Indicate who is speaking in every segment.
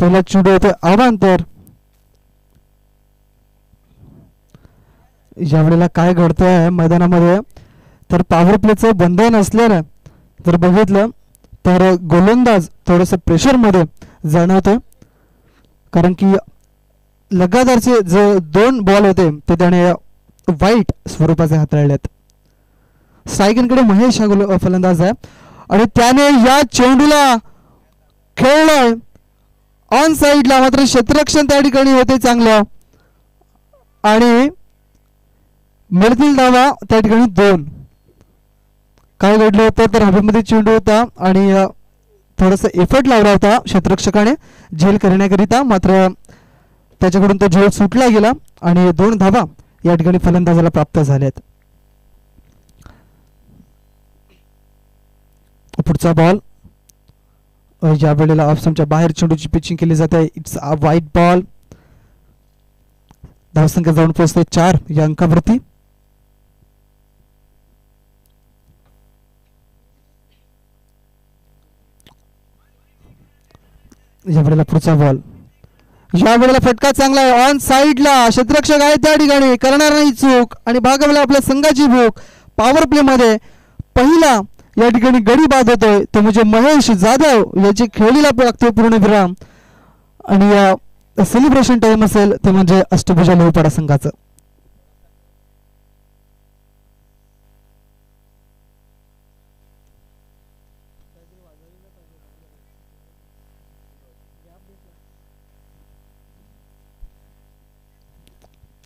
Speaker 1: पहिला चेंडू होते अवांतर. यावेळेला काय घडतंय मैदानामध्ये तर पॉवर प्लेचं बंधन असल्यानं जर बघितलं तर गोलंदाज थोडंसं प्रेशरमध्ये जाणवतोय, कारण की लगातारचे जे 2 बॉल होते ते त्याने वाईट स्वरूपाचे हाताळलेत. सायकनकडे महेश हा फलंदाज आहे आणि त्याने या चेंडूला खेळलाय ऑन साईडला, मात्र क्षेत्ररक्षण त्या ठिकाणी होते चांगलं आणि मिळतील धावा त्या ठिकाणी 2. काय घडलं होतं तर हवेमध्ये चेंडू होता आणि थोडासा एफर्ट लावला होता क्षेत्ररक्षकाने झेल करण्याकरिता, मात्र त्याच्याकडून तो झेल सुटला गेला आणि 2 धावा या ठिकाणी फलंदाजाला प्राप्त झाल्यात. पुढचा बॉल या वेळेला ऑफ स्टंपच्या बाहेर चेंडूची पिचिंग केली जाते. इट्स अ वाईट बॉल. धावसंख्या जाऊन पोहोचते 4 या अंकावरती. या वेळेला पुढचा बॉल. या वेळेला फटका चांगला आहे ऑन साईडला, क्षेत्ररक्षक आहे त्या ठिकाणी, करणार नाही चूक आणि भागवला आपल्या संघाची भूक. पॉवर प्ले मध्ये पहिला या ठिकाणी गडी बाद होतोय तो म्हणजे महेश जाधव याची खेळीला लागतोय पूर्णविराम आणि या सेलिब्रेशन टाइम असेल ते म्हणजे अष्टभुजा लोहपाडा संघाचं.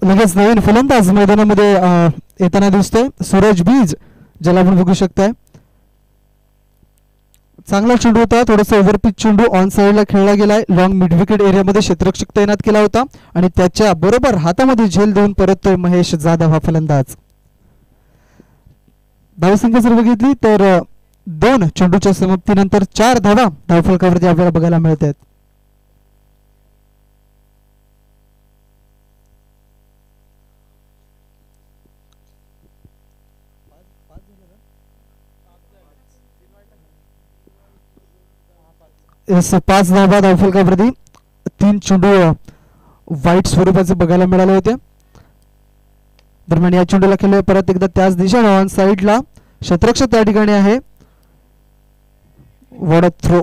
Speaker 1: लगेच नवीन फलंदाज मैदानामध्ये येताना दिसतोय सूरज बीज, ज्याला आपण बघू शकताय. चांगला चेंडू होता, थोडासा ओव्हरपिच चेंडू ऑन साईडला खेळला गेलाय. लॉंग मिड विकेट एरियामध्ये क्षेत्ररक्षक तैनात केला होता आणि त्याच्या बरोबर हातामध्ये झेल देऊन परततोय महेश जाधव हा फलंदाज. धावसंख्या जर बघितली तर 2 चेंडूच्या समाप्तीनंतर 4 धावा धावफलकावरती आपल्याला बघायला मिळत आहेत. इस 5 धावा धावफलकावरती 3 चेंडू वाईट स्वरूपाचे बघायला मिळाले होते. दरम्यान या चेंडूला खेळले परत एकदा त्याच दिशेने ऑन साईडला, क्षेत्ररक्षक त्या ठिकाणी आहे. वॉड थ्रो,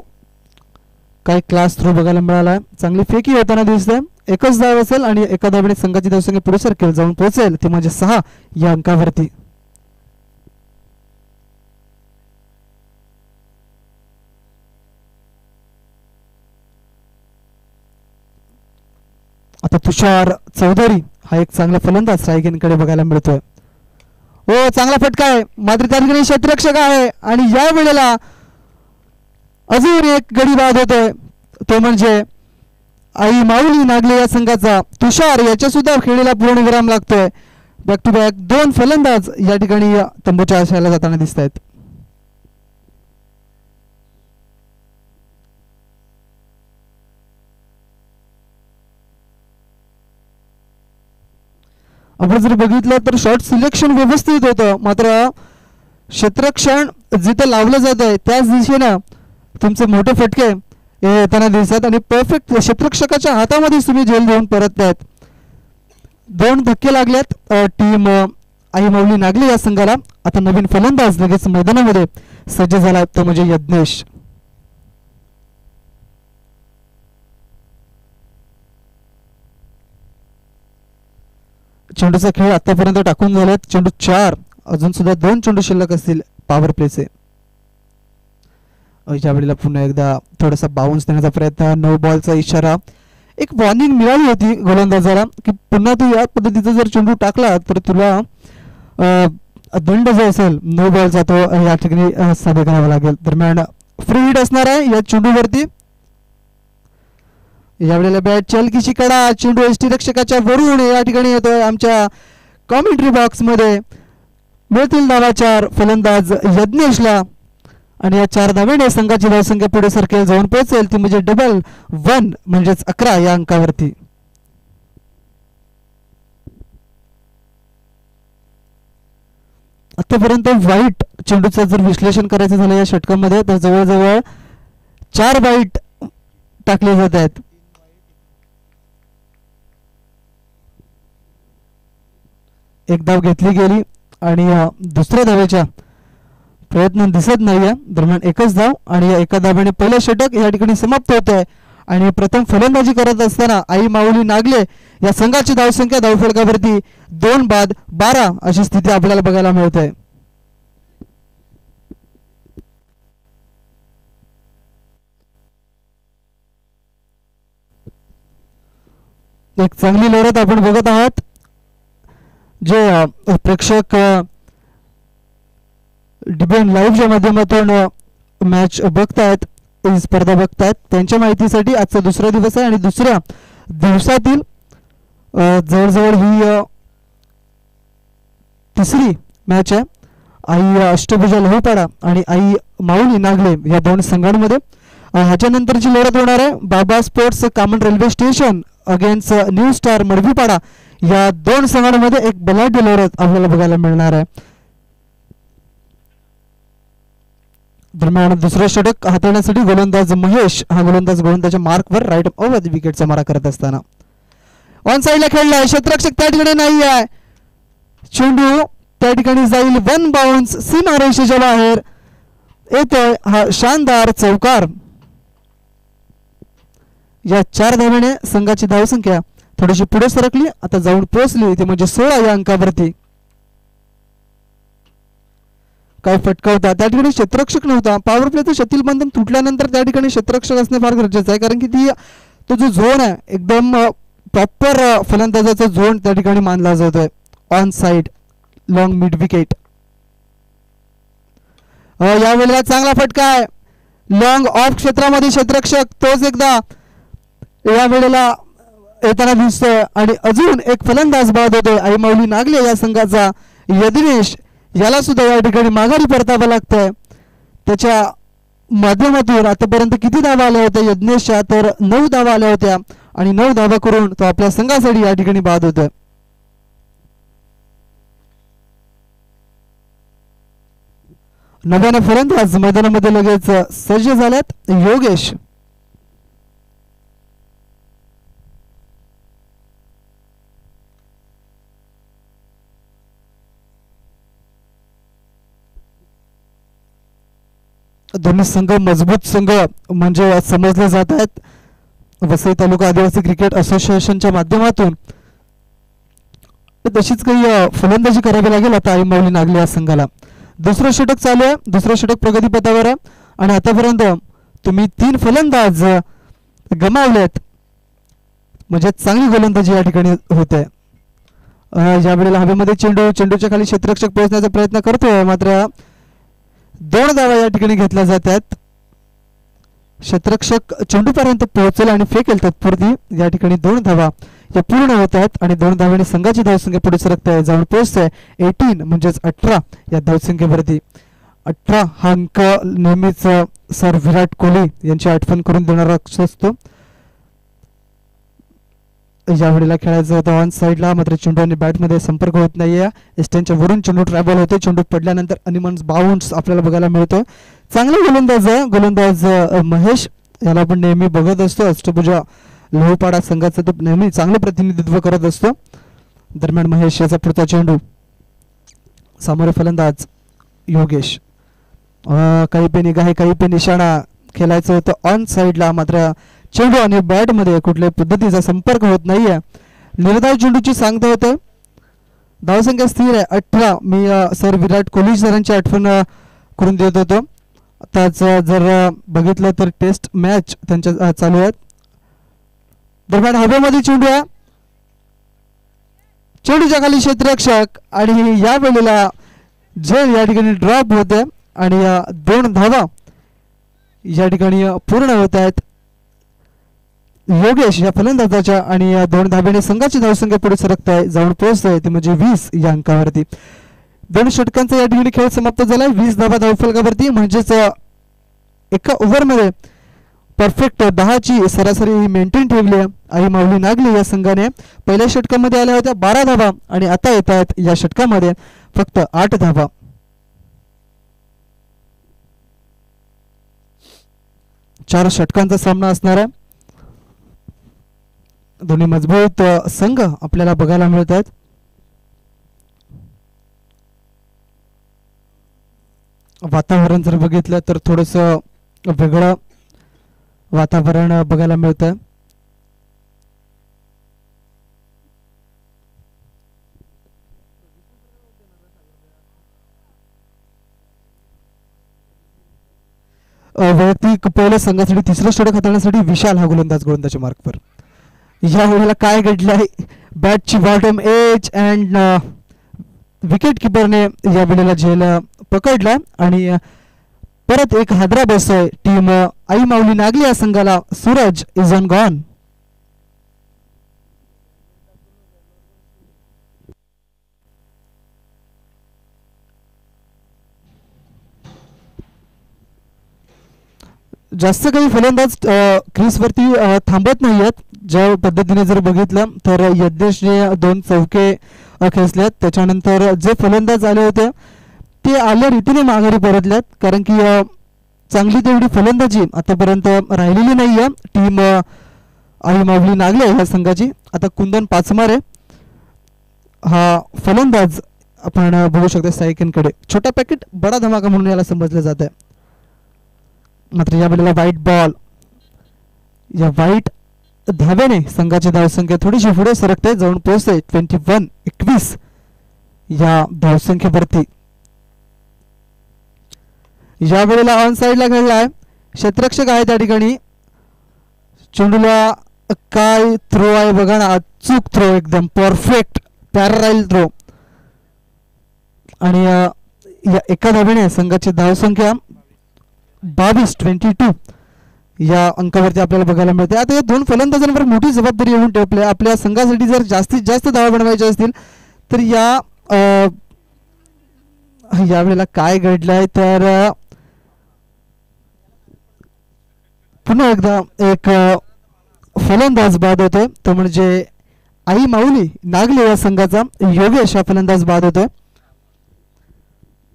Speaker 1: काही क्लास थ्रो बघायला मिळाला. चांगली फेकी होताना दिसते. एकच धाव असेल आणि एका धावेने संघाची धावसंख्या पुढे सरकेल जाऊन पोहोचेल ते म्हणजे 6 या अंकावरती. आता तुषार चौधरी हा एक चांगला फलंदाज रायगडकडे बघायला मिळतोय. हो, चांगला फटका आहे, मात्र त्या ठिकाणी क्षेत्ररक्षक आहे आणि या वेळेला अजून एक गडी बाद होतोय तो म्हणजे आई माऊली नागले या संघाचा तुषार, याच्या सुद्धा खेळीला पूर्णविराम लागतोय. बॅक टू बॅक 2 फलंदाज या ठिकाणी तंबूच्या आशयाला जाताना दिसत आहेत. आपण जर बघितलं तर शॉट सिलेक्शन व्यवस्थित होतं, मात्र क्षेत्ररक्षण जिथे लावलं जात आहे त्याच दिशेनं तुमचे मोठे फटके येताना दिसतात आणि परफेक्ट क्षेत्ररक्षकाच्या हातामध्ये तुम्ही झेल देऊन परततायत. 2 धक्के लागलेत टीम आई माऊली नागले या संघाला. आता नवीन फलंदाज लगेच मैदानामध्ये सज्ज झाला तो म्हणजे यज्ञेश. चेंडूचा खेळ आतापर्यंत टाकून झालेत चेंडू 4, अजून सुद्धा 2 चेंडू शिल्लक असतील पॉवर प्लेचे. यावेळेला पुन्हा एकदा थोडासा बाउन्स देण्याचा प्रयत्न, 9 बॉलचा इशारा. एक वॉर्निंग मिळाली होती गोलंदाजाला की पुन्हा तू या पद्धतीचा जर चेंडू टाकला तर तुला दंड जो असेल 9 बॉलचा तो या ठिकाणी सादर करावा लागेल. दरम्यान फ्री हिट असणार आहे या चेंडूवरती. यावेळेला बॅट चलकीची कडा, चेंडू एसटी रक्षकाच्या वरून या ठिकाणी येतोय आमच्या कॉमेंट्री बॉक्स मध्ये. मिळतील धावा 4 फलंदाज यज्ञेशला आणि या 4 धावेने संघाची धावसंख्या पुढे सरकेल जाऊन पोहोचेल ती म्हणजे 1 म्हणजेच 11 या अंकावरती. आतापर्यंत वाईट चेंडूचं जर विश्लेषण करायचं झालं या षटकामध्ये तर जवळजवळ 4 वाईट टाकले जात आहेत. एक धाव घेतली गेली आणि दुसऱ्या धावेच्या प्रयत्न दिसत नाहीये. दरम्यान एकच धाव आणि एका धावेने पहिलं षटक या ठिकाणी समाप्त होत आहे. आणि प्रथम फलंदाजी करत असताना आई माऊली नागले या संघाची धावसंख्या धावफलकावरती 2 बाद 12 अशी स्थिती आपल्याला बघायला मिळते. एक चांगली लढत आपण बघत आहात. जे प्रेक्षक डीबीएन लाईव्हच्या माध्यमातून मॅच बघतायत, ही स्पर्धा बघतायत, त्यांच्या माहितीसाठी आजचा दुसरा दिवस आहे आणि दुसऱ्या दिवसातील जवळजवळ ही तिसरी मॅच आहे. आई अष्टभुजा लहूपाडा आणि आई माऊली नागले या दोन संघांमध्ये. ह्याच्यानंतरची लढत होणार आहे Baba sports Kaman railway station against new star Madvipada या दोन संघांमध्ये एक बलाढ्य लढत आपल्याला बघायला मिळणार आहे. दरम्यान दुसरं षटक हाताळण्यासाठी गोलंदाज महेश हा गोलंदाजाच्या मार्कवर राईट ऑफ विकेटचा मारा करत असताना ऑन साइडला खेळलाय. क्षेत्ररक्षक त्या ठिकाणी नाही आहे. चेंडू त्या ठिकाणी जाईल 1 बाउन्स सीमारेषेच्या बाहेर येतोय हा शानदार चौकार. या 4 धावेने संघाची धावसंख्या थोडीशी पुढे सरकली, आता जाऊन पोहोचली ते म्हणजे 16 या अंकावरती. काय फटकावता त्या ठिकाणी क्षेत्ररक्षक नव्हता. पॉवर प्लेचं शतील बंधन तुटल्यानंतर त्या ठिकाणी क्षेत्ररक्षक असणे फार गरजेचं आहे, कारण की तो जो झोन आहे एकदम प्रॉपर फलंदाजाचा झोन त्या ठिकाणी मानला जातोय. On side long mid wicket. यावेळेला चांगला फटका आहे लॉंग ऑफ क्षेत्रामध्ये. क्षेत्ररक्षक तोच एकदा या वेळेला येताना दिसतोय आणि अजून एक फलंदाज बाद होतोय. आई माऊली नागले या संघाचा यज्ञेश याला सुद्धा या ठिकाणी माघारी परतावं लागतंय. त्याच्या माध्यमातून आतापर्यंत किती धावा आल्या होत्या यज्ञेशच्या, तर 9 धावा आल्या होत्या आणि 9 धावा करून तो आपल्या संघासाठी या ठिकाणी बाद होतोय. नव्याने फलंदाज मैदानामध्ये लगेच सज्ज झाल्यात. योगेश दोन्ही संघ मजबूत संघ म्हणजे समजले जात आहेत. वसई तालुका आदिवासी क्रिकेट असोसिएशनच्या माध्यमातून तशीच काही फलंदाजी करावी लागेल आता आई माऊली नागले या संघाला. दुसरं षटक चालू आहे. दुसरं षटक प्रगतीपथावर आहे आणि आतापर्यंत तुम्ही 3 फलंदाज गमावलेत, म्हणजे चांगली गोलंदाजी या ठिकाणी होते. ज्या वेळेला हवेमध्ये चेंडूच्या खाली क्षेत्ररक्षक पोहोचण्याचा प्रयत्न करतोय, मात्र 2 धावा या ठिकाणी घेतल्या जातात. क्षेत्ररक्षक चेंडूपर्यंत पोहोचेल आणि फेकेल, तत्पूर्वी या ठिकाणी 2 धावा या पूर्ण होत आहेत आणि 2 धावांनी संघाची धावसंख्या पुढे सरकत आहे, जाऊन पोहोचते 18 म्हणजेच 18 या धावसंख्येवरती. 18 हा अंक नेहमीच सर विराट कोहली यांची आठवण करून देणारा असतो. या वेळेला खेळायचं होतं ऑन साइडला, मात्र चेंडू आणि बॅटमध्ये संपर्क होत नाहीये. एस्टनच्या वरून चेंडू ट्रॅव्हल होते. चेंडू पडल्यानंतर अनिमन्स बाउन्स आपल्याला बघायला मिळतो. चांगला गोलंदाज आहे गोलंदाज महेश, याला आपण नेहमी बघत असतो. अष्टभुजा लोहपाडा संघाचं तो नेहमी चांगलं प्रतिनिधित्व करत असतो. दरम्यान महेश याचा पुढचा चेंडू, सामोरे फलंदाज योगेश. काही पे निगाह काही पे निशाणा खेळायचं होतं ऑन साइडला, मात्र चेंडू आणि बॅट मध्ये कुठल्याही पद्धतीचा संपर्क होत नाहीये. निर्धाव चेंडूची सांगता होते. धावसंख्या स्थिर आहे 18. मी सर विराट कोहली सरांची आठवण करून देत होतो. आताच जर बघितलं तर टेस्ट मॅच त्यांच्या चालू आहेत. दरम्यान हवेमध्ये चेंडू आहे, चेंडूच्या खाली क्षेत्ररक्षक आणि या वेळेला झेल या ठिकाणी ड्रॉप होते आणि 2 धावा या ठिकाणी पूर्ण होत आहेत योगेश या फलंदाजाच्या आणि 2 धाब्याने संघाची धावसंख्या पुढे सरकत आहे, जाऊन पोहोचतोय ते म्हणजे 20 या अंकावरती. 2 षटकांचा या ठिकाणी खेळ समाप्त झालाय. 20 धावा धावफलकावरती, म्हणजेच एका ओव्हरमध्ये परफेक्ट 10ची सरासरी मेंटेन ठेवली आहे आई माऊली नागले या संघाने. पहिल्या षटकामध्ये आल्या होत्या 12 धावा आणि आता येत आहेत या षटकामध्ये फक्त 8 धावा. चार षटकांचा सामना असणार आहे. दोन्ही मजबूत संघ आपल्याला बघायला मिळत आहेत. वातावरण जर बघितलं तर थोडंसं वेगळं वातावरण बघायला मिळतं. वैयक्तिक पहिल्या संघासाठी तिसरं षटक हाताळण्यासाठी विशाल हा गोलंदाजी मार्कवर. या वेळेला काय घडलंय, बॅटची बॉटम एज अँड विकेट किपरने या वेळेला झेल पकडला आणि परत एक हादरा बसतोय टीम आई माऊली नागली या संघाला. Suraj is on gone. जास्त काही फलंदाज क्रीजवरती थांबत नाहीयेत. ज्या पद्धतीने जर बघितलं तर यज्ञेशने 2 चौके खेचल्यात. त्याच्यानंतर जे फलंदाज आले होते ते आल्या रीतीने माघारी परतल्यात, कारण की चांगली तेवढी फलंदाजी आतापर्यंत राहिलेली नाही आहे टीम आई माऊली नागले ह्या संघाची. आता कुंदन पाचमारे हा फलंदाज आपण बघू शकतो सायकनकडे. छोटा पॅकेट बडा धमाका म्हणून याला समजलं जात आहे. मात्र या वेळेला वाईट बॉल, या वाईट धाब्याने संघाची धावसंख्या थोडीशी पुढे सरकते, जाऊन पोहोचते 21 या धावसंख्येवरती. या वेळेला ऑन साइडला घडलाय, क्षेत्ररक्षक आहे त्या ठिकाणी. चेंडूला काय थ्रो आहे बघा ना, अचूक थ्रो, एकदम परफेक्ट पॅराराईल थ्रो. आणि या एका धाब्याने संघाची धावसंख्या 22 या अंकावरती आपल्याला बघायला मिळते. आता या 2 फलंदाजांवर मोठी जबाबदारी येऊन ठेवली. आपल्या संघासाठी जर जास्तीत जास्त धावा बनवायच्या असतील तर या वेळेला काय घडलंय तर पुन्हा एकदा एक फलंदाज बाद होतोय, तो म्हणजे आई माऊली नागले या संघाचा योगेश हा फलंदाज बाद होतोय.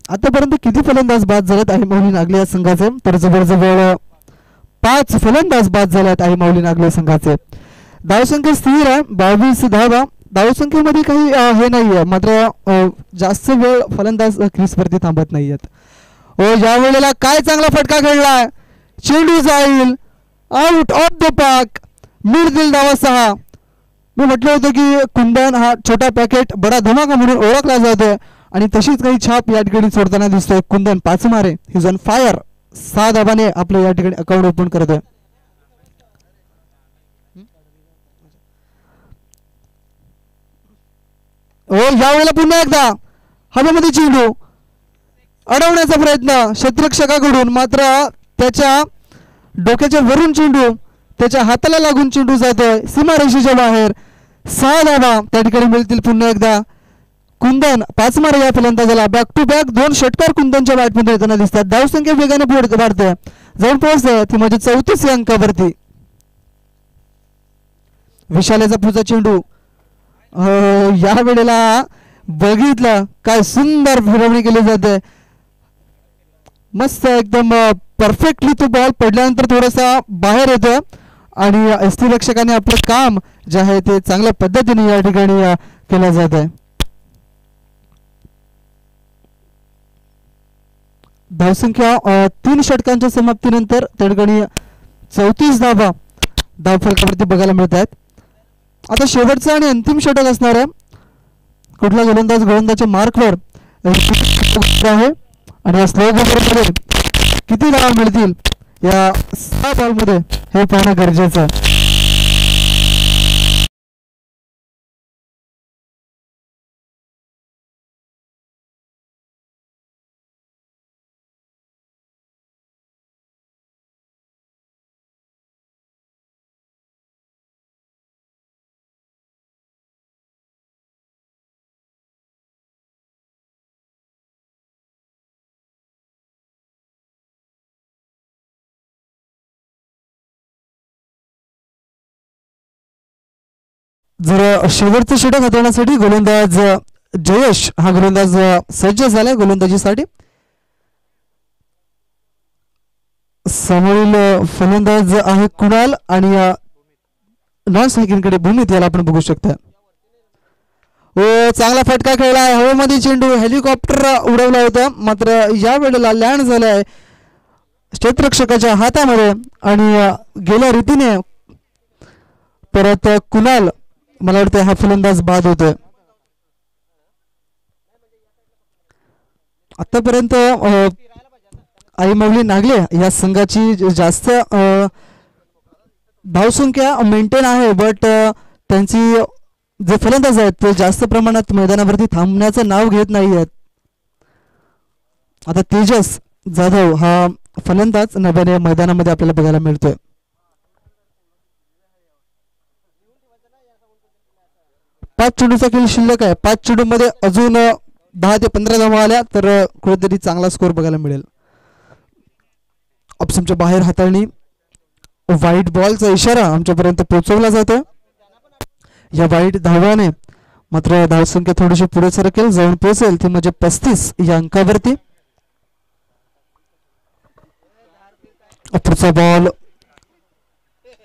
Speaker 1: आतापर्यंत किती फलंदाज बाद झालेत आई माऊली नागले या संघाचे, तर जवळजवळ 5 फलंदाज बाद झालेत आई माऊली नागले संघाचे. धावसंख्या स्थिर आहे 22 धावा. धावसंख्येमध्ये काही हे नाही आहे, मात्र जास्त वेळ फलंदाज क्रीजवरती थांबत नाहीयेत. या वेळेला काय चांगला फटका खेळलाय, चेंडू जाईल आउट ऑफ द पार्क, मिडदिल धावा 6. मी म्हटलं होतं की कुंदन हा छोटा पॅकेट बडा धमाका म्हणून ओळखला जातोय आणि तशीच काही छाप या ठिकाणी सोडताना दिसतोय. कुंदन पाचमारे हिज ऑन फायर, 6 धावाने आपलं या ठिकाणी अकाउंट ओपन करतोय. या वेळेला पुन्हा एकदा हवेमध्ये चेंडू अडवण्याचा प्रयत्न क्षेत्ररक्षकाकडून, मात्र त्याच्या डोक्याच्या वरून चेंडू त्याच्या हाताला लागून चेंडू जातोय सीमारेषेच्या बाहेर. 6 धावा त्या ठिकाणी मिळतील पुन्हा एकदा. कुंदन पाचमारे या फलंदाजाला बॅक टू बॅक 2 षटकार कुंदनच्या बॅटमध्ये येताना दिसतात. धावसंख्या वेगाने पुढे वाढते, जाऊन पोहोचते ती म्हणजे 34 अंकावरती. विशालाचा पुढचा चेंडू या वेळेला बघितलं काय सुंदर फिरवणी केली जाते, मस्त एकदम परफेक्टली तो बॉल पडल्यानंतर थोडासा बाहेर येतो आणि यष्टीरक्षकाने आपलं काम जे आहे ते चांगल्या पद्धतीने या ठिकाणी केलं जात आहे. धावसंख्या 3 षटकांच्या समाप्तीनंतर त्या ठिकाणी 34 धावा धावफलकावरती बघायला मिळत आहेत. आता शेवटचं आणि अंतिम षटक असणार आहे. कुठला गोलंदाजाच्या मार्कवर आहे आणि या स्लो बॉलमध्ये किती धावा मिळतील या 6 बॉलमध्ये हे पाहणं गरजेचं आहे. जर शेवटचं षटक हाताळण्यासाठी गोलंदाज जयेश हा गोलंदाज सज्ज झालाय गोलंदाजीसाठी. समोरील फलंदाज आहे कुणाल आणि नॉन स्ट्रायकिंगकडे भूमित याला आपण बघू शकता. चांगला फटका खेळला आहे. हवेमध्ये चेंडू हेलिकॉप्टर उडवला होता, मात्र या वेळेला लँड झालाय क्षेत्ररक्षकाच्या हातामध्ये आणि गेल्या रीतीने परत कुणाल मला वाटतं हा फलंदाज बाद होतोय. आतापर्यंत आई माऊली नागले या संघाची जास्त धावसंख्या मेंटेन आहे, बट त्यांची जे फलंदाज आहेत ते जास्त प्रमाणात मैदानावरती थांबण्याचं नाव घेत नाही आहेत. आता तेजस जाधव हा फलंदाज नव्याने मैदानामध्ये आपल्याला बघायला मिळतोय. पाच चेंडूचा खेळ शिल्लक आहे. 5 चेंडूमध्ये अजून 10 ते 15 धावा आल्या तर कुठेतरी चांगला स्कोर बघायला मिळेल. ऑप्शनच्या बाहेर हाताळणी, वाईट बॉलचा इशारा आमच्यापर्यंत पोहोचवला जातो. या वाईट धावाने मात्र धावसंख्या थोडीशी पुढे सरकेल, जाऊन पोहोचेल ती म्हणजे 35 या अंकावरती. पुढचा बॉल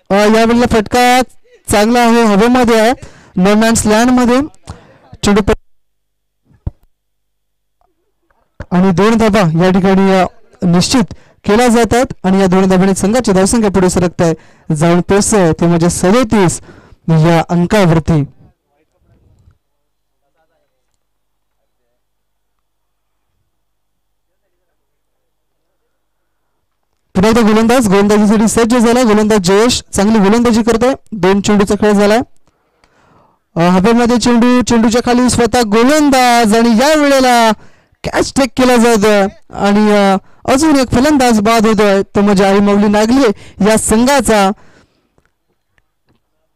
Speaker 1: यावेळेला फटका चांगला आहे, हवेमध्ये आहे, नो मॅन्स लँड मध्ये चेंडू आणि 2 धावा या ठिकाणी निश्चित केल्या जातात आणि या 2 धावांनी संघाची धावसंख्या पुढे सरकत आहे, जाऊन पोहोचते ते म्हणजे 37 या अंकावरती. पुन्हा एकदा गोलंदाजीसाठी सज्ज झाला. गोलंदाज जयेश चांगली गोलंदाजी करतोय. 2 चेंडूचा खेळ झालाय. हवेमध्ये चेंडूच्या खाली स्वतः गोलंदाज आणि या वेळेला कॅच टेक केला जातोय आणि अजून एक फलंदाज बाद होतोय तो म्हणजे आई माऊली नागले या संघाचा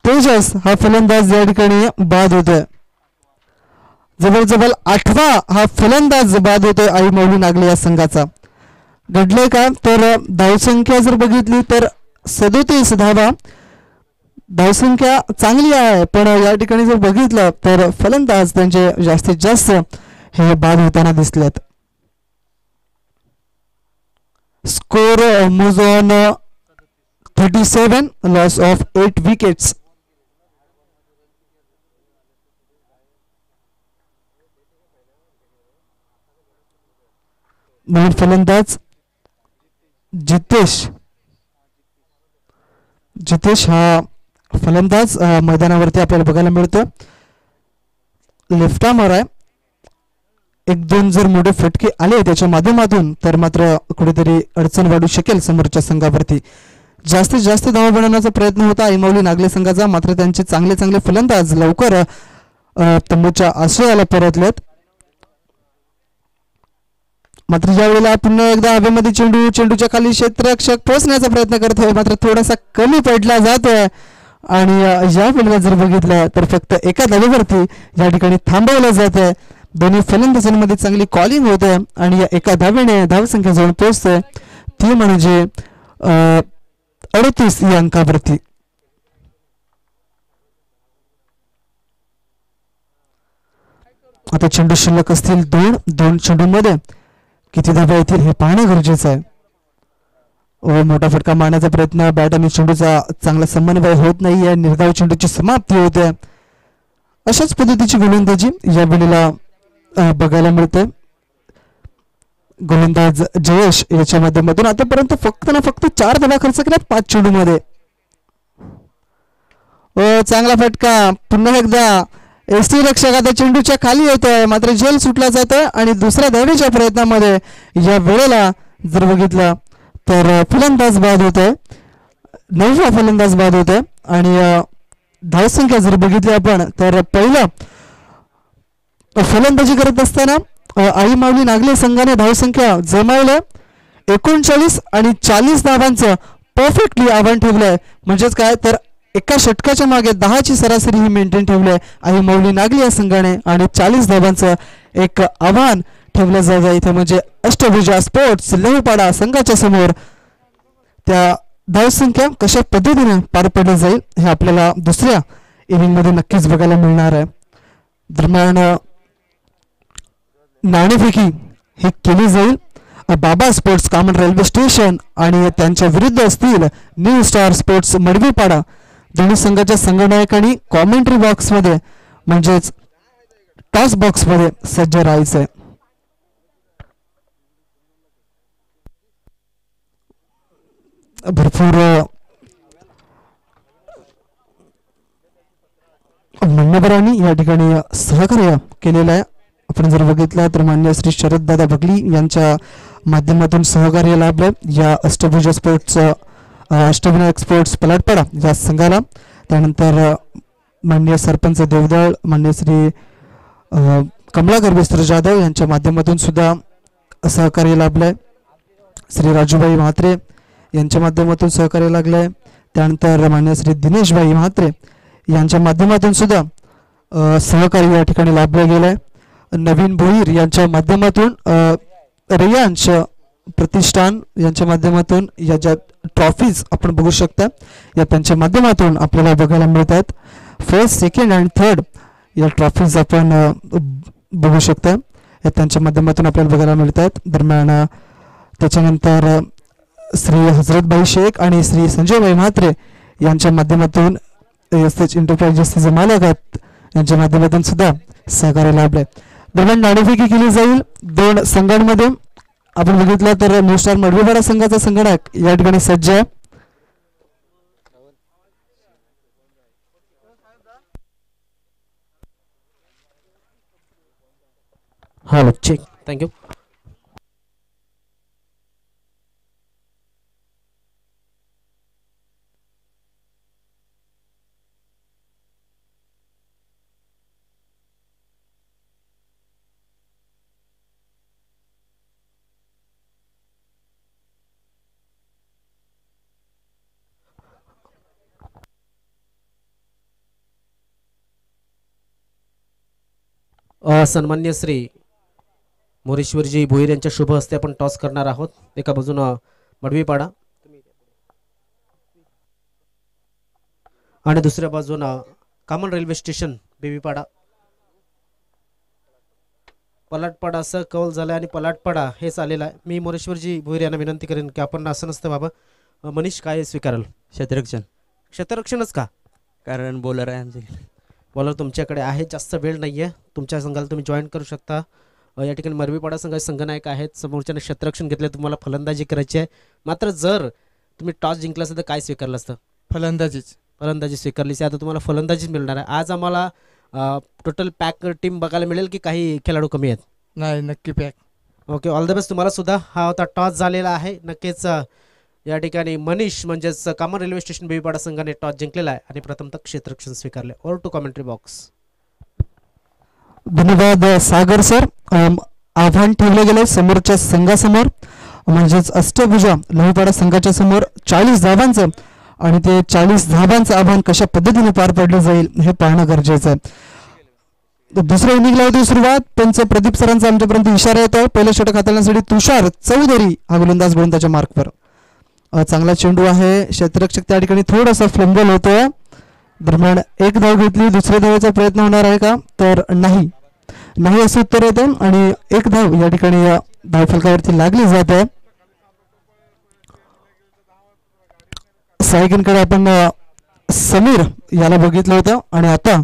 Speaker 1: तेजस हा फलंदाज या ठिकाणी बाद होतोय. जवळजवळ 8वा हा फलंदाज बाद होतोय आई माऊली नागले या संघाचा. घडलंय का तर धावसंख्या जर बघितली तर 37 धावा, धावसंख्या चांगली आहे, पण या ठिकाणी जर बघितलं तर फलंदाज त्यांचे जास्तीत जास्त हे बाद होताना दिसलेत. Score moves on 37, loss of 8 wickets. नवीन फलंदाज जितेश हा फलंदाज मैदानावरती आपल्याला बघायला मिळतो. लेफ्ट आर्मर आहे. 1-2 जर मोठे फटके आले त्याच्या माध्यमातून तर मात्र कुठेतरी अडचण वाढू शकेल समोरच्या संघावरती. जास्तीत जास्त धावा बनवण्याचा प्रयत्न होता आई माऊली नागले संघाचा, मात्र त्यांचे चांगले फलंदाज लवकर तंबूच्या आश्रयाला परतलेत. मात्र यावेळेला पुन्हा एकदा हवेमध्ये चेंडूच्या खाली क्षेत्ररक्षक पोहोचण्याचा प्रयत्न करतोय, मात्र थोडासा कमी पडला जातोय आणि या वेळेला जर बघितलं तर फक्त एका धावेवरती या ठिकाणी थांबवलं जात आहे. दोन्ही फलंदाजांमध्ये चांगली कॉलिंग होत आहे आणि या एका धावेने धावसंख्या जवळ पोहोचते ती म्हणजे 38 या अंकावरती. आता चेंडू शिल्लक असतील 2 चेंडूंमध्ये किती धावा येतील हे पाहणं गरजेचं आहे. मोठा फटका मारण्याचा प्रयत्न, बॅट आणि चेंडूचा चांगला समन्वय होत नाहीये, निर्धाव चेंडूची समाप्ती होते. अशाच पद्धतीची गोलंदाजी या वेळेला बघायला मिळते. गोलंदाज जयेश याच्या माध्यमातून आतापर्यंत फक्त 4 धावा खर्च केल्यात 5 चेंडूमध्ये. चांगला फटका, पुन्हा एकदा एसटी रक्षक आता चेंडूच्या खाली येतोय, मात्र झेल सुटला जातोय आणि दुसऱ्या धावेच्या प्रयत्नामध्ये या वेळेला जर बघितलं तर फलंदाज बाद होतोय, 9वा फलंदाज बाद होतोय आणि धावसंख्या जर बघितली आपण तर पहिलं फलंदाजी करत असताना आई माऊली नागले संघाने धावसंख्या जमावलं 39 आणि 40 धावांचं परफेक्टली आव्हान ठेवलंय. म्हणजेच काय तर एका षटकाच्या मागे 10ची सरासरी ही मेंटेन ठेवलंय आई माऊली नागले या संघाने आणि 40 धावांचं एक आव्हान ठेवलं जात आहे इथे. म्हणजे अष्टभुजा स्पोर्ट्स लहुपाडा संघाच्या समोर त्या धावसंख्या कशा पद्धतीने पार पडली जाईल हे आपल्याला दुसऱ्या इनिंग मध्ये नक्कीच बघायला मिळणार आहे. दरम्यान नाणेफेकी ही केली जाईल. बाबा स्पोर्ट्स कॉमन रेल्वे स्टेशन आणि त्यांच्या विरुद्ध असतील न्यू स्टार स्पोर्ट्स मडवीपाडा. दोन्ही संघाच्या संघनायकांनी कॉमेंट्री बॉक्स मध्ये म्हणजेच टॉस बॉक्स मध्ये सज्ज राहायचंय. भरपूर मान्यवरांनी या ठिकाणी सहकार्य केलेलं आहे. आपण जर बघितलं तर मान्य श्री शरद दादा बगली यांच्या माध्यमातून सहकार्य लाभलं या अष्टभुजा स्पोर्ट्स अष्टविनायक स्पोर्ट्स पलाटपाडा या संघाला. त्यानंतर मान्य सरपंच देवदळ मान्य श्री कमलाकर विस्तर जाधव यांच्या माध्यमातून सुद्धा सहकार्य लाभलंय. श्री राजूभाई म्हात्रे यांच्या माध्यमातून सहकार्य लागलंय. त्यानंतर मान्य श्री दिनेशभाई म्हात्रे यांच्या माध्यमातून सुद्धा सहकार्य या ठिकाणी लाभलं गेलंय. नवीन भोईर यांच्या माध्यमातून रियांश प्रतिष्ठान यांच्या माध्यमातून या ज्या ट्रॉफीज आपण बघू शकता या त्यांच्या माध्यमातून आपल्याला बघायला मिळतात. फर्स्ट सेकंड अँड थर्ड या ट्रॉफीज आपण बघू शकता या त्यांच्या माध्यमातून आपल्याला बघायला मिळतात. दरम्यान त्याच्यानंतर श्री हजरतभाई शेख आणि श्री संजयभाई म्हात्रे यांच्या माध्यमातून एसएच एंटरप्राइजेसचे मालक आहेत यांच्या माध्यमातून सुद्धा सहकार्य लाभले. दरम्यान नाणेफेकी केली जाईल दोन संघांमध्ये. आपण बघितलं तर न्यू स्टार मडवीपाडा संघाचा संघटक या ठिकाणी सज्ज आहे.
Speaker 2: Hello check thank you. सन्मान्य श्री मोरेश्वरजी भोईर यांच्या शुभ हस्ते आपण टॉस करणार आहोत. एका बाजूनं मडवीपाडा आणि दुसऱ्या बाजूनं कामन रेल्वे स्टेशन बेबीपाडा. पलाटपाडा असं कौल झालं आणि पलाटपाडा हेच आलेलं आहे. मी मोरेश्वरजी भोईर यांना विनंती करेन की आपण असं नसतं बाबा. मनीष काय स्वीकाराल?
Speaker 3: क्षेत्ररक्षण.
Speaker 2: क्षेत्ररक्षणच का?
Speaker 3: कारण बॉलर आहे आमचे.
Speaker 2: बॉलर तुमच्याकडे आहे, जास्त वेळ नाही आहे. तुमच्या संघाला तुम्ही जॉईन करू शकता. या ठिकाणी मरवीपाडा संघाचे संघनायक आहेत. समोरच्याने क्षेत्ररक्षण घेतले, तुम्हाला फलंदाजी करायची आहे. मात्र जर तुम्ही टॉस जिंकला असतं तर काय स्वीकारलं असतं? फलंदाजी स्वीकारली. आता तुम्हाला फलंदाजीच मिळणार आहे. आज आम्हाला टोटल पॅक टीम बघायला मिळेल की काही खेळाडू कमी आहेत?
Speaker 3: नाही, नक्की pack.
Speaker 2: Okay, all the best तुम्हाला सुद्धा. हा होता टॉस झालेला आहे. नक्कीच या ठिकाणी मनीष म्हणजेच कामन रेल्वे स्टेशन बेबीपाडा संघाने टॉस जिंकलेला आहे आणि प्रथमतः क्षेत्ररक्षण स्वीकारले. Over to commentary box.
Speaker 1: धन्यवाद सागर सर. आव्हान ठेवले गेले समोरच्या संघासमोर म्हणजेच अष्टभुजा लहुपाडा संघाच्या समोर 40 धावांचं आणि ते 40 धावांचं आव्हान कशा पद्धतीने पार पडलं जाईल हे पाहणं गरजेचं आहे. दुसऱ्या इनिंगला होती सुरुवात. पंच प्रदीप सरांचा आमच्यापर्यंत इशारा येतो. पहिलं षटक हाताळण्यासाठी तुषार चौधरी हा गोलंदाज गोलंदाच्या मार्कवर. चांगला चेंडू आहे. क्षेत्ररक्षक त्या ठिकाणी थोडासा फ्लंबल होतोय. दरम्यान एक धाव घेतली. दुसऱ्या धावेचा प्रयत्न होणार आहे का? तर नाही असं उत्तर येते आणि एक धाव या ठिकाणी या धावफलकावरती लागली जाते. सायकिनकडे आपण समीर याला बघितलं होतं आणि आता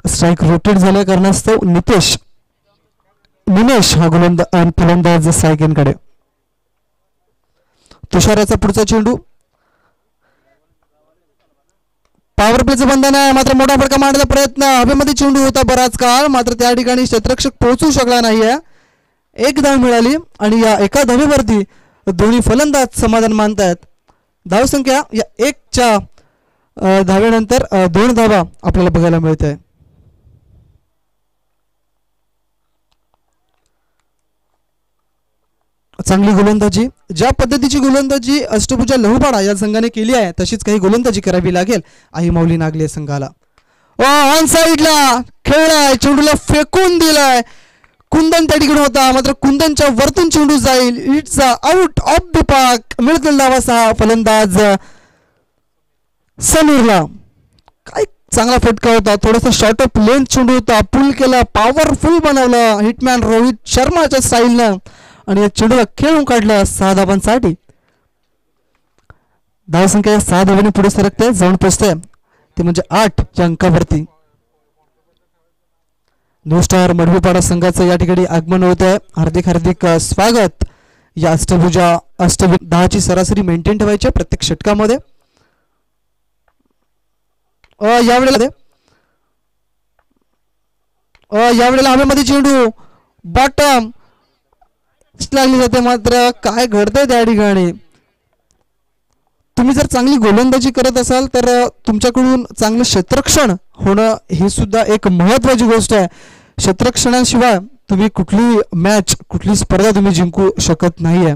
Speaker 1: स्ट्राईक रोटेट झाल्या कारणास्तव निमेश हा फलंदाज सायकिनकडे. तुषाराचा पुढचा चेंडू. पॉवर प्लेचं बंधन आहे, मात्र मोठा फटका मारण्याचा प्रयत्न. हवेमध्ये चेंडू होता बराच काळ, मात्र त्या ठिकाणी क्षेत्ररक्षक पोहोचू शकला नाहीये. एक धाव मिळाली आणि या एका धावेवरती दोन्ही फलंदाज समाधान मानतायत. धावसंख्या या 1च्या धावेनंतर 2 धावा आपल्याला बघायला मिळत आहे. चांगली गोलंदाजी. ज्या पद्धतीची गोलंदाजी अष्टभुजा लहुपाडा या संघाने केली आहे तशीच काही गोलंदाजी करावी लागेल आई माऊली नागले संघाला. ऑन साईडला खेळलाय, चेंडूला फेकून दिलाय. कुंदन त्या ठिकाणी होता, मात्र कुंदनच्या वरतून चेंडू जाईल. It's out of the park. मिळतील धावा 6 फलंदाज समीरला. काय चांगला फटका होता. थोडासा शॉर्ट ऑफ लेंथ चेंडू होता, पुल केला, पॉवरफुल बनवलं हिटमॅन रोहित शर्माच्या स्टाईलनं आणि या चेंडूला खेळून काढलं 6 धावांसाठी. धावसंख्या 6 धावांनी पुढे सरकते, जाऊन पोचते ते म्हणजे 8 या अंकावरती. न्यू स्टार मडवीपाडा संघाचं या ठिकाणी आगमन होत आहे. हार्दिक हार्दिक स्वागत. या अष्टभुजा 10ची सरासरी मेंटेन ठेवायची प्रत्येक षटकामध्ये. यावेळेला हवेमध्ये चेंडू बॉटम लागली जाते. मात्र काय घडतंय त्या ठिकाणी, तुम्ही जर चांगली गोलंदाजी करत असाल तर तुमच्याकडून चांगलं क्षेत्ररक्षण होणं ही सुद्धा एक महत्त्वाची गोष्ट आहे. क्षेत्ररक्षणाशिवाय तुम्ही कुठली मॅच कुठली स्पर्धा तुम्ही जिंकू शकत नाहीये.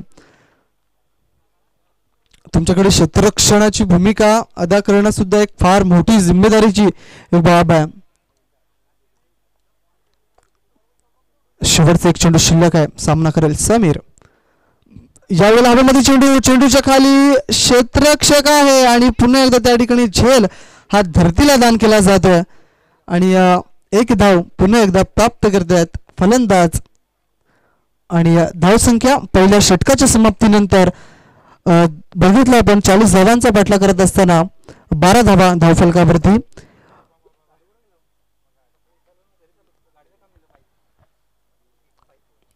Speaker 1: तुमच्याकडे क्षेत्ररक्षणाची भूमिका अदा करणं सुद्धा एक फार मोठी जिम्मेदारीची बाब आहे. शेवटचा एक चेंडू शिल्लक आहे. सामना करेल समीर. यावेळेला हवेमध्ये चेंडूच्या खाली क्षेत्ररक्षक आहे आणि पुन्हा एकदा त्या ठिकाणी झेल हा धरतीला दान केला जातोय आणि एक धाव पुन्हा एकदा प्राप्त करतायत फलंदाज. आणि धावसंख्या पहिल्या षटकाच्या समाप्तीनंतर बघितलं आपण 40 धावांचा पाठला करत असताना 12 धावा धावफलकावरती.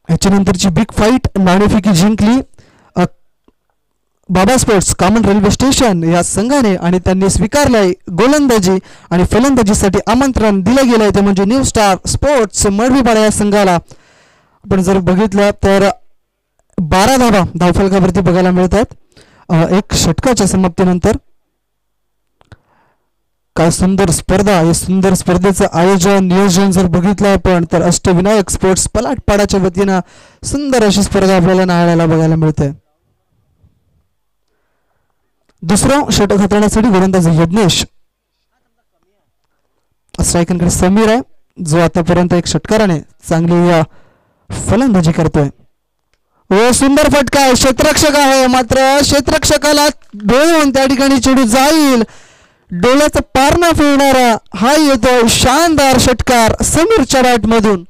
Speaker 1: याच्यानंतरची बिग फाईट नाणेफेकी जिंकली बाबा स्पोर्ट्स कॉमन रेल्वे स्टेशन या संघाने आणि त्यांनी स्वीकारलंय गोलंदाजी आणि फलंदाजीसाठी आमंत्रण दिलं गेलंय ते म्हणजे न्यू स्टार स्पोर्ट्स मडवीपाडा या संघाला. आपण जर बघितलं तर 12 धावा धावफलकावरती बघायला मिळतात एक षटकाच्या समाप्तीनंतर. काय सुंदर स्पर्धा. या सुंदर स्पर्धेचं आयोजन नियोजन जर बघितलं आपण तर अष्टविनायक स्पोर्ट्स पलाटपाडाच्या वतीनं सुंदर अशी स्पर्धा आपल्याला नाळाला बघायला मिळते. दुसरं षटक हाताळण्यासाठी गोलंदाज यज्ञेश. स्ट्रायकरकडे समीर आहे जो आतापर्यंत एक षटकाराने चांगली फलंदाजी करतोय. सुंदर फटका आहे. क्षेत्ररक्षक आहे मात्र क्षेत्ररक्षकाला डोळून त्या ठिकाणी चेंडू जाईल. डोळ्याचा पारणा फिरणारा हा येतो शानदार षटकार समीरच्या बॅट मधून.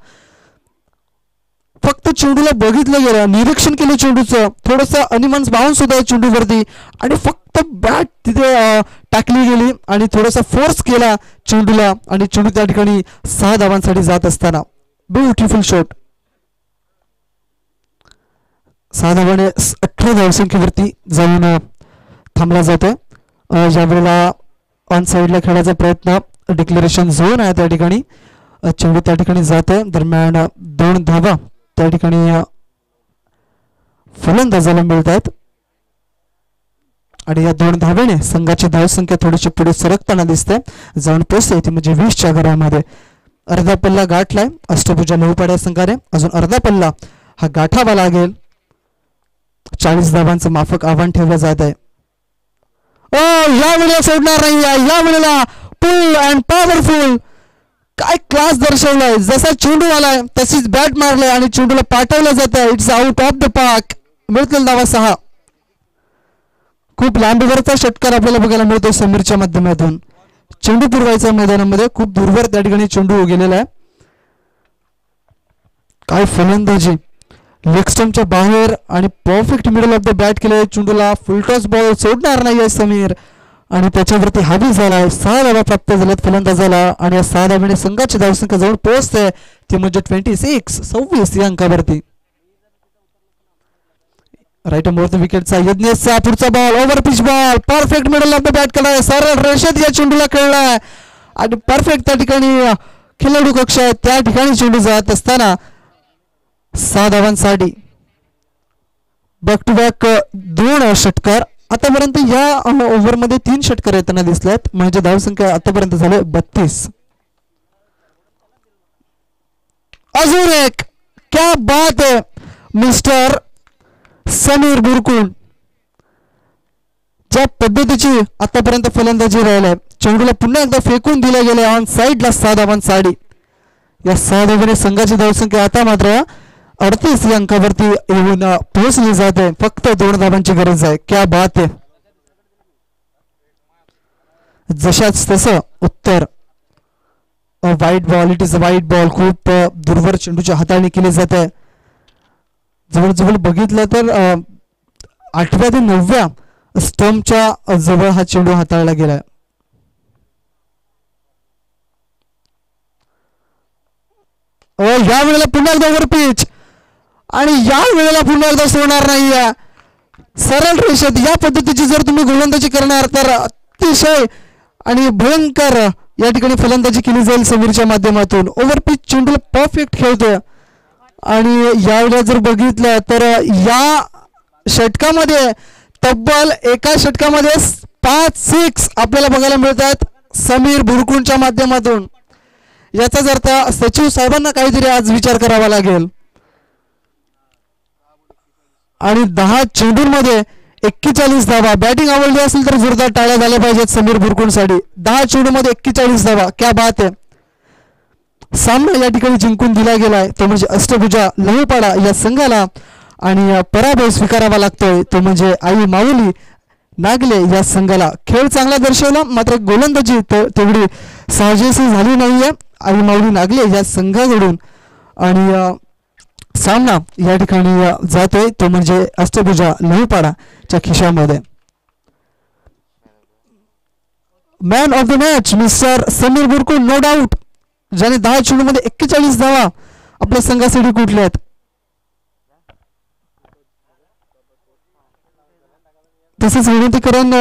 Speaker 1: फक्त चेंडूला बघितलं गेलं, निरीक्षण केलं चेंडूचं, थोडंसं अनिमान्स बाउन्स होता चेंडूवरती आणि फक्त बॅट तिथे टाकली गेली आणि थोडासा फोर्स केला चेंडूला आणि चेंडू त्या ठिकाणी 6 धावांसाठी जात असताना ब्युटिफुल शॉट. 6 धावाने 18 धावसंख्येवरती जाऊन थांबला जातोय. ज्यावेळेला ऑन साईडला खेळायचा प्रयत्न डिक्लेरेशन झोन आहे त्या ठिकाणी चेंडू त्या ठिकाणी जातोय. दरम्यान 2 धावा त्या ठिकाणी फलंदाजाला मिळत आहेत आणि या 2 धावेने संघाची धावसंख्या थोडीशी पुढे सरकताना दिसते. जाऊन पोचते ती म्हणजे 20च्या घरामध्ये. अर्धा पल्ला गाठलाय अष्टभुजा मडवीपाडा संघाने. अजून अर्धा पल्ला हा गाठावा लागेल. 40 धावांचं माफक आव्हान ठेवलं जात आहे. या वेळेला सोडणार नाही. या वेळेला फुल अँड पॉवरफुल काय क्लास दर्शवलाय. जसा चेंडू आलाय तशीच बॅट मारलाय आणि चेंडूला पाठवलं जात आहे. It's out of the park. मिळतील धावा 6. खूप लांबवरचा षटकार आपल्याला बघायला मिळतो समीरच्या माध्यमातून. चेंडू पुरवायचा मैदानामध्ये खूप दूरवर त्या ठिकाणी चेंडू गेलेला आहे. काय फलंदाजी. लेग स्टंपच्या बाहेर आणि perfect middle of the bat केले. चेंडूला फुलटॉस बॉल सोडणार नाही समीर आणि त्याच्यावरती हावी झालाय. 6 धावा प्राप्त झाल्यात फलंदाजाला आणि या 6 धावेने संघाची धावसंख्या जवळ पोहोचते ती म्हणजे 26 या अंकावरती. राईट मोर विकेटचा यज्ञेशचा पुढचा ball over pitch ball perfect middle of the bat केलाय. सरळ रेषेत या चेंडूला खेळलाय आणि परफेक्ट त्या ठिकाणी खेळाडू कक्ष आहे त्या ठिकाणी चेंडू जात असताना 6 धावांसाठी बॅक टू बॅक 2 षटकार. आतापर्यंत या ओव्हरमध्ये 3 षटकार येताना दिसल्यात. म्हणजे धावसंख्या आतापर्यंत झाले 32. अजून एक क्या बात है मिस्टर समीर बुरकुल. ज्या पद्धतीची आतापर्यंत फलंदाजी राहिलाय चेंडूला पुन्हा एकदा फेकून दिला गेला ऑन साईडला 6 धावांसाठी. या 6 धावेने संघाची धावसंख्या आता मात्र 38 या अंकावरती येऊन पोहोचली जाते. फक्त 2 धावांची गरज आहे. क्या बात आहे. जशाच तसं उत्तर वाईट बॉल. इट इज वाईट बॉल. खूप दूरवर चेंडूची हाताळणी केली जाते. जवळजवळ बघितलं तर 8व्या ते 9व्या स्टंपच्या जवळ हा चेंडू हाताळला गेलाय. या वेळेला पुन्हा एकदा ओव्हर पिच आणि या वेळेला पुन्हा एकदा सोडणार नाहीये सरळ रेषेत. या पद्धतीची जर तुम्ही गोलंदाजी करणार तर अतिशय आणि भयंकर या ठिकाणी फलंदाजी केली जाईल समीरच्या माध्यमातून. ओव्हर पिच चेंडूला परफेक्ट खेळतोय आणि यावेळेला जर बघितलं तर या षटकामध्ये तब्बल एका षटकामध्ये 5 6 आपल्याला बघायला मिळतात समीर बुरकुंच्या माध्यमातून. याचाच अर्थ सचिव साहेबांना काहीतरी आज विचार करावा लागेल. आणि 10 चेंडूंमध्ये 41 धावा. बॅटिंग आवडली असेल तर जोरदार टाळ्या झाल्या पाहिजेत समीर बुरकुंसाठी. 10 चेंडूमध्ये 41 धावा, क्या बात आहे. सामना या ठिकाणी जिंकून दिला गेलाय तो म्हणजे अष्टभुजा लहूपाडा या संघाला आणि पराभव स्वीकारावा लागतोय तो म्हणजे आई माऊली नागले या संघाला. खेळ चांगला दर्शवला मात्र गोलंदाजी तेवढी साजेशी झाली नाहीये आई माऊली नागले या संघाकडून आणि सामना या ठिकाणी जातोय तो म्हणजे अष्टभुजा लहूपाडाच्या खिशामध्ये. Man of the match mister Sameer Burkun no doubt ज्याने 10 चेंडूमध्ये 41 धावा आपल्या संघासाठी कुठल्यात. तसेच विनंती करून